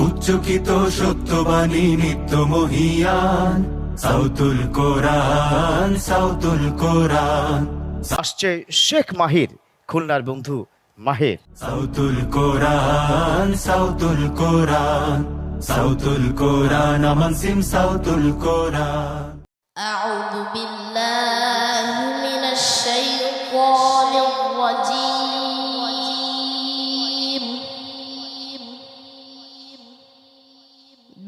উচ্চকিত সত্যবাণী নিত্য মহিয়ান, সাউতুল কোরআন, সাউতুল কোরআন। আসছে শেখ মাহির, খুলনার বন্ধু মাহের। সাউতুল কোরআন, সাউতুল কোরআন, সাউতুল কোরআন, আমান সিম সাউতুল কোরআন। أعوذ بالله من الشيطان الرجيم.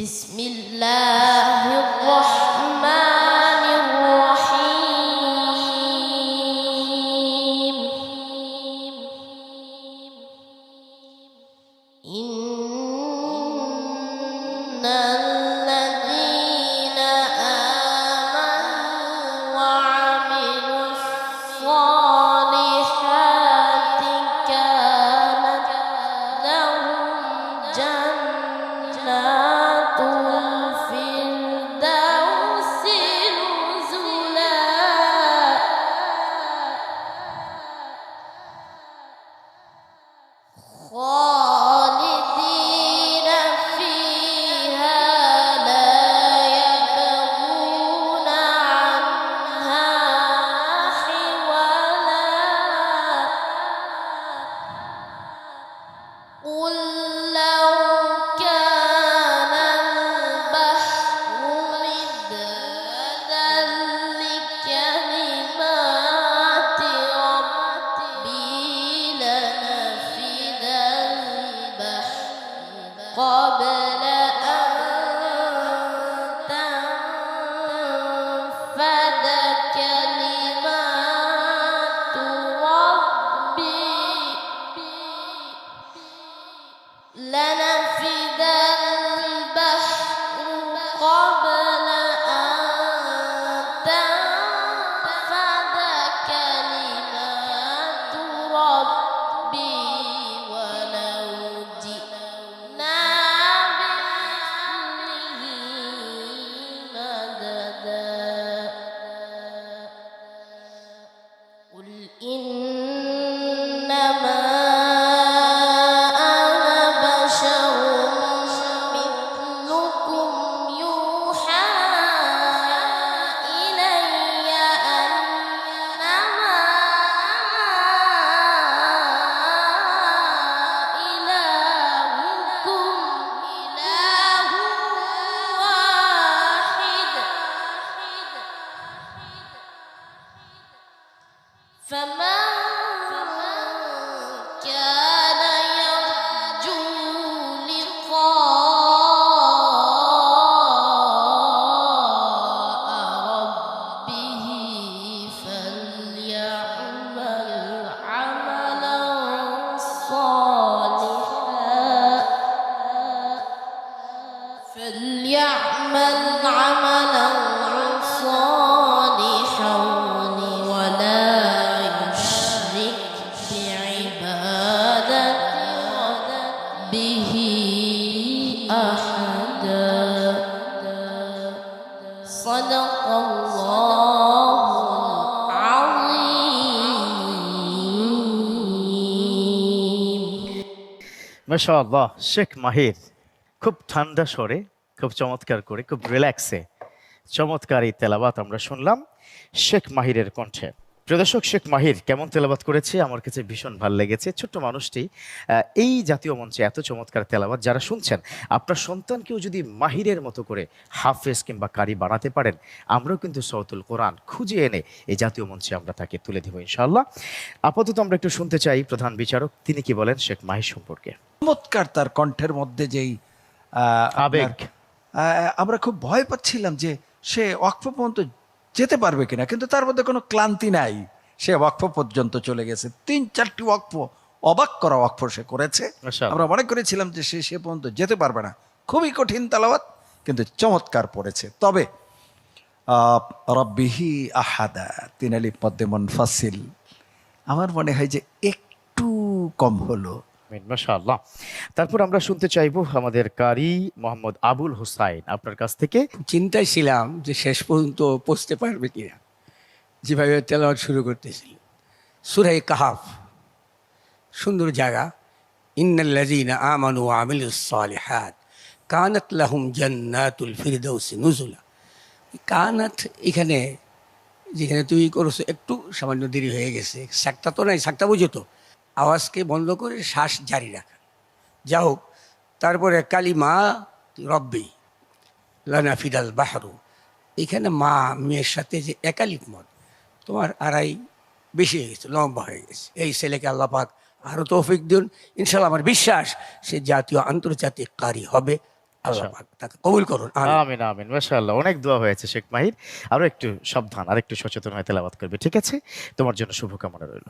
بسم الله الرحمن الرحيم. إن الذين آمنوا وعملوا الصالحات كانت لهم جنات الفردوس نزلا. خالدين فيها لا يبغون عنها حولا. قل لو كان البحر مدادا لكلمات ربي لنفد البحر قبل أن تنفد كلمات ربي لنفد البحر قبل أن تنفد كلمات ربي ولو جئنا بمثله مددا. قل إنما أنا بشر مثلكم يوحى إلي أنما إلهكم إله واحد. فمن كان يرجو لقاء ربه فليعمل عملا صالحا ولا يشرك بعبادة ربه أحدا. صدق الله العظيم. মাশাআল্লাহ, শেখ মাহির খুব ঠান্ডা স্বরে, খুব চমৎকার করে, খুব রিল্যাক্সে চমৎকার এই তেলাওয়াত আমরা শুনলাম শেখ মাহিরের কণ্ঠে। প্রিয় দর্শক, শেখ মাহির কেমন তেলাওয়াত করেছে আমার কাছে ভীষণ ভালো লেগেছে। ছোট্ট মানুষটি এই জাতীয় মঞ্চে এত চমৎকার তেলাওয়াত যারা শুনছেন, আপনার সন্তানকেও যদি মাহিরের মতো করে হাফেজ কিংবা কারি বানাতে পারেন, আমরাও কিন্তু সাউতুল কোরআন খুঁজে এনে এই জাতীয় মঞ্চে আমরা তাকে তুলে দেব ইনশাআল্লাহ। আপাতত আমরা একটু শুনতে চাই প্রধান বিচারক তিনি কি বলেন শেখ মাহির সম্পর্কে। চমৎকার তার কণ্ঠের মধ্যে যেই আবেগ, আমরা খুব ভয় পাচ্ছিলাম যে সে ওয়াকফ পর্যন্ত যেতে পারবে কিনা, কিন্তু তার মধ্যে কোনো ক্লান্তি নাই। সে ওয়াকফ পর্যন্ত চলে গেছে, 3-4টি ওয়াকফ, অবাক করা ওয়াকফ সে করেছে। আমরা মনে করেছিলাম যে সে পর্যন্ত যেতে পারবে না, খুবই কঠিন তেলাওয়াত, কিন্তু চমৎকার পড়েছে। তবে রব্বিহি আহাদা, 3 আলিফ মধ্যে মুনফাসিল, আমার মনে হয় যে একটু কম হলো। মাশাআল্লাহ। তারপর আমরা শুনতে চাইবো আমাদের কারি মোহাম্মদ আবুল হুসাইন আপনার কাছ থেকে। চিন্তায় ছিলাম যে শেষ পর্যন্ত পৌঁছতে পারবে কিনা, যেভাবে তেলাওয়াত শুরু করতেছিল সূরা কাহাফ। সুন্দর জায়গা। ইন্নাল্লাযীনা আমানু ওয়া আমিলুস সালিহাত কানাত লাহুম জান্নাতুল ফিরদাউসি নুজুলা। কানাত এখানে যেখানে তুই করছো একটু সামান্য দেরি হয়ে গেছে, সাকতা তো নাই, সাকতা বুঝো তো, আওয়াজকে বন্ধ করে শ্বাস জারি রাখা। যা হোক, তারপরে কালিমা রব্বি লানা ফিদাল বাহরু, এখানে মা মেয়ের সাথে যে একালিক মত, তোমার আড়াই বেশি হয়ে গেছে, লম্বা হয়ে গেছে। এই ছেলেকে আল্লাহ পাক আরও তৌফিক দিন। ইনশাল্লাহ আমার বিশ্বাস সে জাতীয় আন্তর্জাতিক কারি হবে। আল্লাহ পাক তাকে কবুল করুন। আমিন। আমিন আমিন, মাশাআল্লাহ, অনেক দোয়া হয়েছে শেখ মাহির। আরো একটু সাবধান, আর একটু সচেতন হয়ে তেলাওয়াত করবে, ঠিক আছে? তোমার জন্য শুভকামনা রইল।